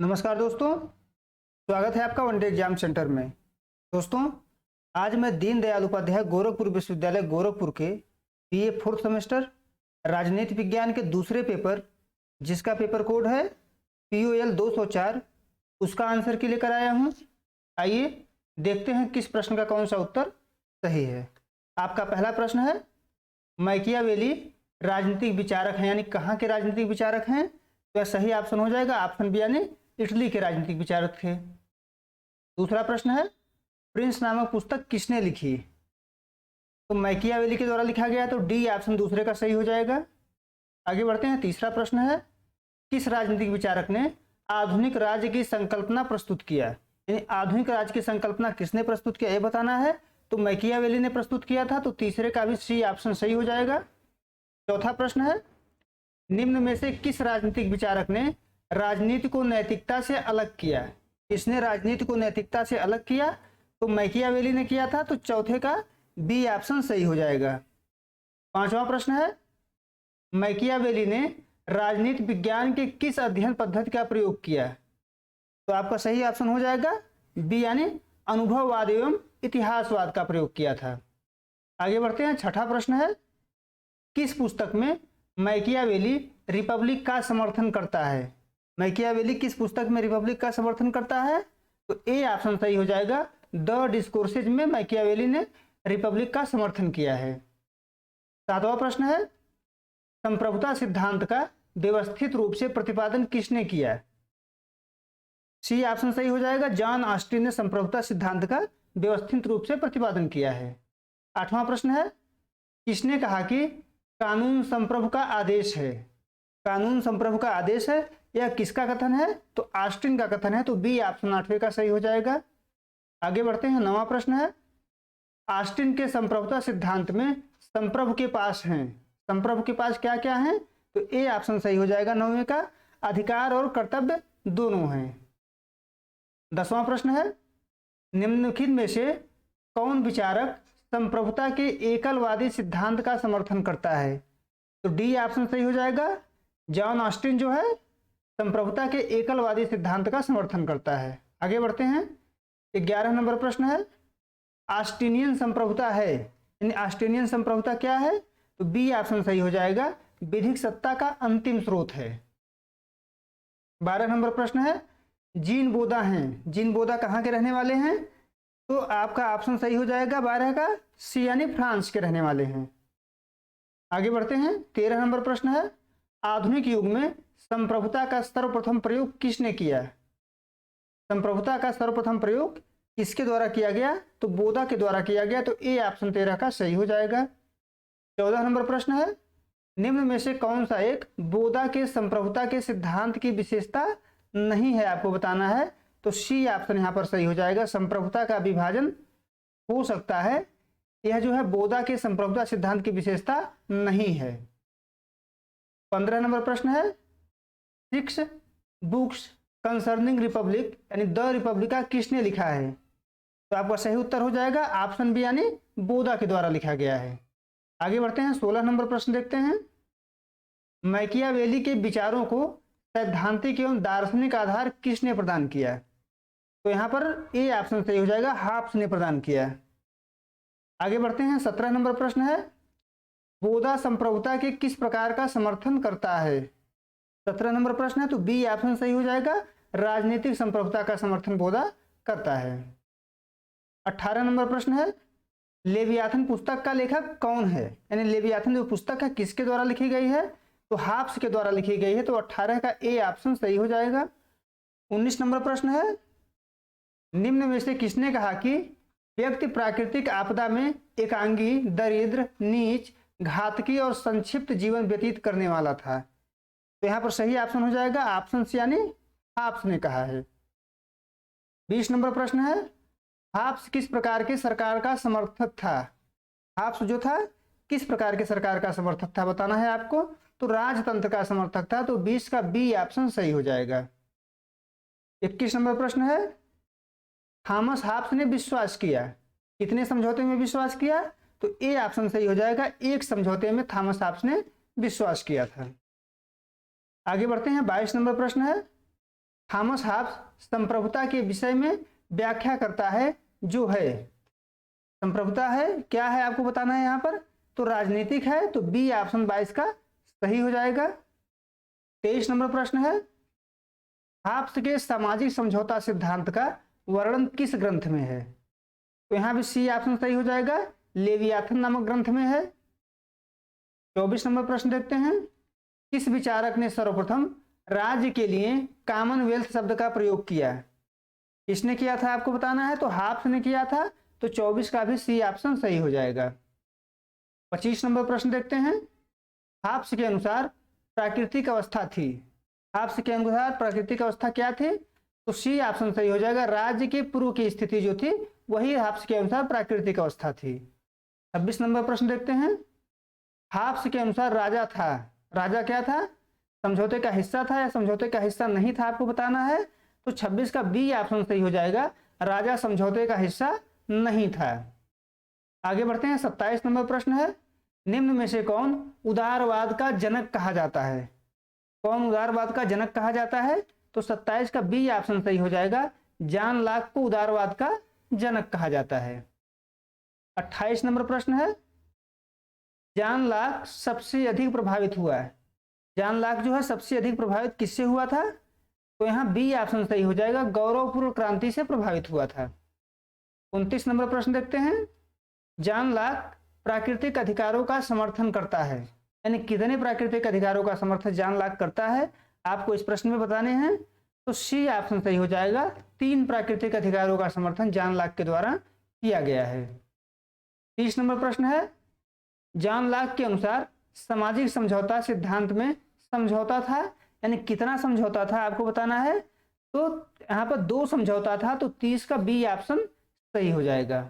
नमस्कार दोस्तों, स्वागत है आपका वनडे एग्जाम सेंटर में। दोस्तों, आज मैं दीनदयाल उपाध्याय गोरखपुर विश्वविद्यालय गोरखपुर के बीए फोर्थ सेमेस्टर राजनीति विज्ञान के दूसरे पेपर, जिसका पेपर कोड है POL 204, उसका आंसर की लेकर आया हूं। आइए देखते हैं किस प्रश्न का कौन सा उत्तर सही है। आपका पहला प्रश्न है, मैकियावेली राजनीतिक विचारक हैं, यानी कहाँ के राजनीतिक विचारक हैं? तो सही ऑप्शन हो जाएगा ऑप्शन बी, यानी इटली के राजनीतिक विचारक थे। दूसरा प्रश्न है, प्रिंस नामक पुस्तक किसने लिखी? तो मैकियावेली के द्वारा लिखा गया, तो डी ऑप्शन दूसरे का सही हो जाएगा। आगे बढ़ते हैं। तीसरा प्रश्न है, किस राजनीतिक विचारक ने आधुनिक राज्य की संकल्पना प्रस्तुत किया? यानी आधुनिक राज्य की संकल्पना किसने प्रस्तुत किया, यह बताना है। तो मैकियावेली ने प्रस्तुत किया था, तो तीसरे का भी सी ऑप्शन सही हो जाएगा। चौथा प्रश्न है, निम्न में से किस राजनीतिक विचारक ने राजनीति को नैतिकता से अलग किया? किसने राजनीति को नैतिकता से अलग किया? तो मैकियावेली ने किया था, तो चौथे का बी ऑप्शन सही हो जाएगा। पांचवा प्रश्न है, मैकियावेली ने राजनीति विज्ञान के किस अध्ययन पद्धति का प्रयोग किया? तो आपका सही ऑप्शन हो जाएगा बी, यानी अनुभववाद एवं इतिहासवाद का प्रयोग किया था। आगे बढ़ते हैं। छठा प्रश्न है, किस पुस्तक में मैकियावेली रिपब्लिक का समर्थन करता है? मैकियावेली किस पुस्तक में रिपब्लिक का समर्थन करता है? तो ए ऑप्शन सही हो जाएगा, द डिस्कोर्सेज में मैकियावेली ने रिपब्लिक का समर्थन किया है। सातवां प्रश्न है, संप्रभुता सिद्धांत का व्यवस्थित रूप से प्रतिपादन किसने किया? सी ऑप्शन सही हो जाएगा, जॉन ऑस्टिन ने संप्रभुता सिद्धांत का व्यवस्थित रूप से प्रतिपादन किया है। आठवां प्रश्न है, किसने कहा कि कानून संप्रभु का आदेश है? कानून संप्रभु का आदेश है, यह किसका कथन है? तो ऑस्टिन का कथन है, तो बी ऑप्शन आठवें का सही हो जाएगा। आगे बढ़ते हैं। नौवां प्रश्न है, ऑस्टिन के संप्रभुता सिद्धांत में संप्रभु के पास हैं, संप्रभु के पास क्या क्या है? तो ए ऑप्शन सही हो जाएगा नौवें का, अधिकार और कर्तव्य दोनों हैं। 10वां प्रश्न है, निम्नलिखित में से कौन विचारक संप्रभुता के एकलवादी सिद्धांत का समर्थन करता है? तो डी ऑप्शन सही हो जाएगा, जॉन ऑस्टिन जो है संप्रभुता के एकलवादी सिद्धांत का समर्थन करता है। आगे बढ़ते हैं। 11 नंबर प्रश्न है, ऑस्टिनियन संप्रभुता है, यानी ऑस्टिनियन संप्रभुता क्या है? तो बी ऑप्शन सही हो जाएगा, विधिक सत्ता का अंतिम स्रोत है। 12 नंबर प्रश्न है, जीन बोदा हैं, जीन बोदा कहाँ के रहने वाले हैं? तो आपका ऑप्शन सही हो जाएगा 12 का सी, यानी फ्रांस के रहने वाले हैं। आगे बढ़ते हैं। 13 नंबर प्रश्न है, आधुनिक युग में संप्रभुता का सर्वप्रथम प्रयोग किसने किया? संप्रभुता का सर्वप्रथम प्रयोग किसके द्वारा किया गया? तो बोदा के द्वारा किया गया, तो ए ऑप्शन 13 का सही हो जाएगा। 14 नंबर प्रश्न है, निम्न में से कौन सा एक बोदा के संप्रभुता के सिद्धांत की विशेषता नहीं है, आपको बताना है। तो सी ऑप्शन यहाँ पर सही हो जाएगा, संप्रभुता का विभाजन हो सकता है, यह जो है बोदा के संप्रभुता सिद्धांत की विशेषता नहीं है। 15 नंबर प्रश्न है, 6 बुक्स कंसर्निंग रिपब्लिक, यानी द रिपब्लिका किसने लिखा है? तो आपका सही उत्तर हो जाएगा ऑप्शन बी, यानी बोदा के द्वारा लिखा गया है। आगे बढ़ते हैं। 16 नंबर प्रश्न देखते हैं, मैकियावेली के विचारों को सैद्धांतिक एवं दार्शनिक आधार किसने प्रदान किया? तो यहाँ पर ए ऑप्शन सही हो जाएगा, हाब्स ने प्रदान किया। आगे बढ़ते हैं। 17 नंबर प्रश्न है, बोदा संप्रभुता के किस प्रकार का समर्थन करता है? 17 नंबर प्रश्न है, तो बी ऑप्शन सही हो जाएगा, राजनीतिक संप्रभुता का समर्थन बोदा करता है। 18 नंबर प्रश्न है, लेवियाथन पुस्तक का लेखक कौन है? यानी लेवियाथन जो पुस्तक है किसके द्वारा लिखी गई है? तो हाब्स के द्वारा लिखी गई है, तो 18 का ए ऑप्शन सही हो जाएगा। 19 नंबर प्रश्न है, निम्न में से किसने कहा कि व्यक्ति प्राकृतिक आपदा में एकांगी, दरिद्र, नीच, घातकी और संक्षिप्त जीवन व्यतीत करने वाला था? तो यहाँ पर सही ऑप्शन हो जाएगा ऑप्शन सी, यानी हाब्स ने कहा है। 20 नंबर प्रश्न है, हाब्स किस प्रकार के सरकार का समर्थक था? हाब्स जो था किस प्रकार के सरकार का समर्थक था, बताना है आपको। तो राजतंत्र का समर्थक था, तो 20 का बी ऑप्शन सही हो जाएगा। 21 नंबर प्रश्न है, थॉमस हाब्स ने विश्वास किया, कितने समझौते में विश्वास किया? तो ए ऑप्शन सही हो जाएगा, एक समझौते में थॉमस हाब्स ने विश्वास किया था। आगे बढ़ते हैं। 22 नंबर प्रश्न है, थॉमस हॉब्स संप्रभुता के विषय में व्याख्या करता है जो है। संप्रभुता है क्या है आपको बताना है यहाँ पर, तो राजनीतिक है, तो बी ऑप्शन 22 का सही हो जाएगा। 23 नंबर प्रश्न है, हॉब्स के सामाजिक समझौता सिद्धांत का वर्णन किस ग्रंथ में है, तो यहाँ भी सी ऑप्शन सही हो जाएगा, लेवियाथन नामक ग्रंथ में है। 24 नंबर प्रश्न देखते हैं, किस विचारक ने सर्वप्रथम राज्य के लिए कॉमनवेल्थ शब्द का प्रयोग किया, किसने किया था आपको बताना है, तो हॉब्स ने किया था, तो 24 का भी सी ऑप्शन सही हो जाएगा। 25 नंबर प्रश्न देखते हैं, हॉब्स के अनुसार प्राकृतिक अवस्था थी, हॉब्स के अनुसार प्राकृतिक अवस्था क्या थी, तो सी ऑप्शन सही हो जाएगा, राज्य के पूर्व की स्थिति जो थी वही हॉब्स के अनुसार प्राकृतिक अवस्था थी। 26 नंबर प्रश्न देखते हैं, हॉब्स के अनुसार राजा था, राजा क्या था, समझौते का हिस्सा था या समझौते का हिस्सा नहीं था आपको बताना है, तो 26 का बी ऑप्शन सही हो जाएगा, राजा समझौते का हिस्सा नहीं था। आगे बढ़ते हैं, 27 नंबर प्रश्न है, निम्न में से कौन उदारवाद का जनक कहा जाता है, कौन उदारवाद का जनक कहा जाता है, तो 27 का बी ऑप्शन सही हो जाएगा, जॉन लॉक को उदारवाद का जनक कहा जाता है। 28 नंबर प्रश्न है, जॉन लॉक सबसे अधिक प्रभावित हुआ है, जॉन लॉक जो है सबसे अधिक प्रभावित किससे हुआ था, तो यहाँ बी ऑप्शन सही हो जाएगा, गौरवपूर्ण क्रांति से प्रभावित हुआ था। 29 नंबर प्रश्न देखते हैं, जॉन लॉक प्राकृतिक अधिकारों का समर्थन करता है, यानी कितने प्राकृतिक अधिकारों का समर्थन जॉन लॉक करता है आपको इस प्रश्न में बताने हैं, तो सी ऑप्शन सही हो जाएगा, 3 प्राकृतिक अधिकारों का समर्थन जॉन लॉक के द्वारा किया गया है। 30 नंबर प्रश्न है, जॉन लॉक के अनुसार सामाजिक समझौता सिद्धांत में समझौता था, यानी कितना समझौता था आपको बताना है, तो यहाँ पर 2 समझौता था, तो 30 का बी ऑप्शन सही हो जाएगा।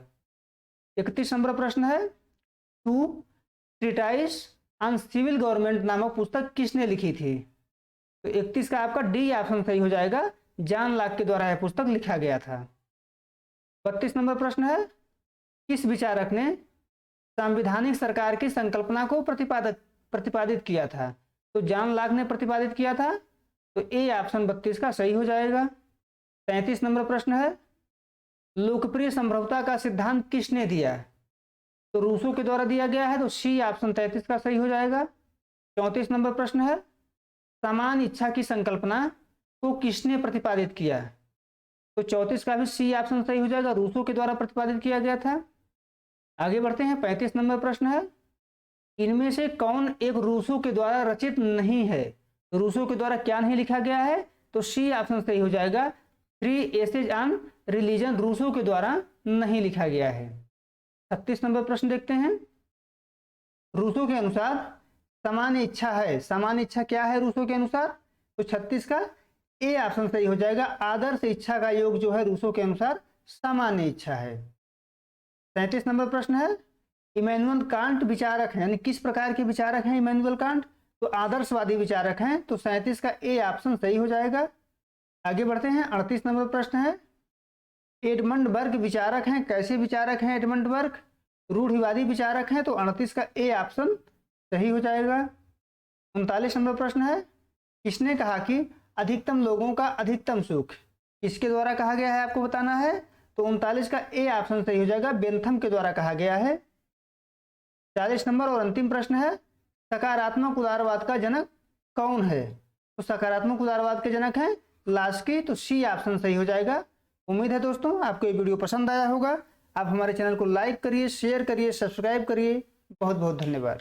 31 नंबर प्रश्न है, टू ट्रीटाइस ऑन सिविल गवर्नमेंट नामक पुस्तक किसने लिखी थी, तो 31 का आपका डी ऑप्शन सही हो जाएगा, जॉन लॉक के द्वारा यह पुस्तक लिखा गया था। 32 नंबर प्रश्न है, किस विचारक ने संवैधानिक सरकार की संकल्पना को प्रतिपादित किया था, तो जॉन लॉक ने प्रतिपादित किया था, तो ए ऑप्शन 32 का सही हो जाएगा। 33 नंबर प्रश्न है, लोकप्रिय संप्रभुता का सिद्धांत किसने दिया, तो रूसो के द्वारा दिया गया है, तो सी ऑप्शन 33 का सही हो जाएगा। 34 नंबर प्रश्न है, समान इच्छा की संकल्पना को किसने प्रतिपादित किया, तो 34 का भी सी ऑप्शन सही हो जाएगा, रूसो के द्वारा प्रतिपादित किया गया था। आगे बढ़ते हैं, 35 नंबर प्रश्न है, इनमें से कौन एक रूसो के द्वारा रचित नहीं है, रूसो के द्वारा क्या नहीं लिखा गया है, तो सी ऑप्शन सही हो जाएगा, 3 एसेज ऑन रिलीजन रूसो के द्वारा नहीं लिखा गया है। 36 नंबर प्रश्न देखते हैं, रूसो के अनुसार सामान्य इच्छा है, सामान्य इच्छा क्या है रूसो के अनुसार, तो 36 का ए ऑप्शन सही हो जाएगा, आदर्श इच्छा का योग जो है रूसो के अनुसार सामान्य इच्छा है। 37 नंबर प्रश्न है, इमैनुअल कांट विचारक हैं, यानी किस प्रकार के विचारक हैं इमैनुअल कांट, तो आदर्शवादी विचारक हैं, तो 37 का ए ऑप्शन सही हो जाएगा। आगे बढ़ते हैं, 38 नंबर प्रश्न है, एडमंड बर्ग विचारक हैं, कैसे विचारक हैं एडमंड बर्ग, रूढ़िवादी विचारक हैं, तो 38 का ए ऑप्शन सही हो जाएगा। 39 नंबर प्रश्न है, किसने कहा कि अधिकतम लोगों का अधिकतम सुख, किसके द्वारा कहा गया है आपको बताना है, तो 39 का ए ऑप्शन सही हो जाएगा, बेंथम के द्वारा कहा गया है। 40 नंबर और अंतिम प्रश्न है, सकारात्मक उदारवाद का जनक कौन है, तो सकारात्मक उदारवाद के जनक हैं लास्की, तो सी ऑप्शन सही हो जाएगा। उम्मीद है दोस्तों आपको ये वीडियो पसंद आया होगा, आप हमारे चैनल को लाइक करिए, शेयर करिए, सब्सक्राइब करिए। बहुत बहुत धन्यवाद।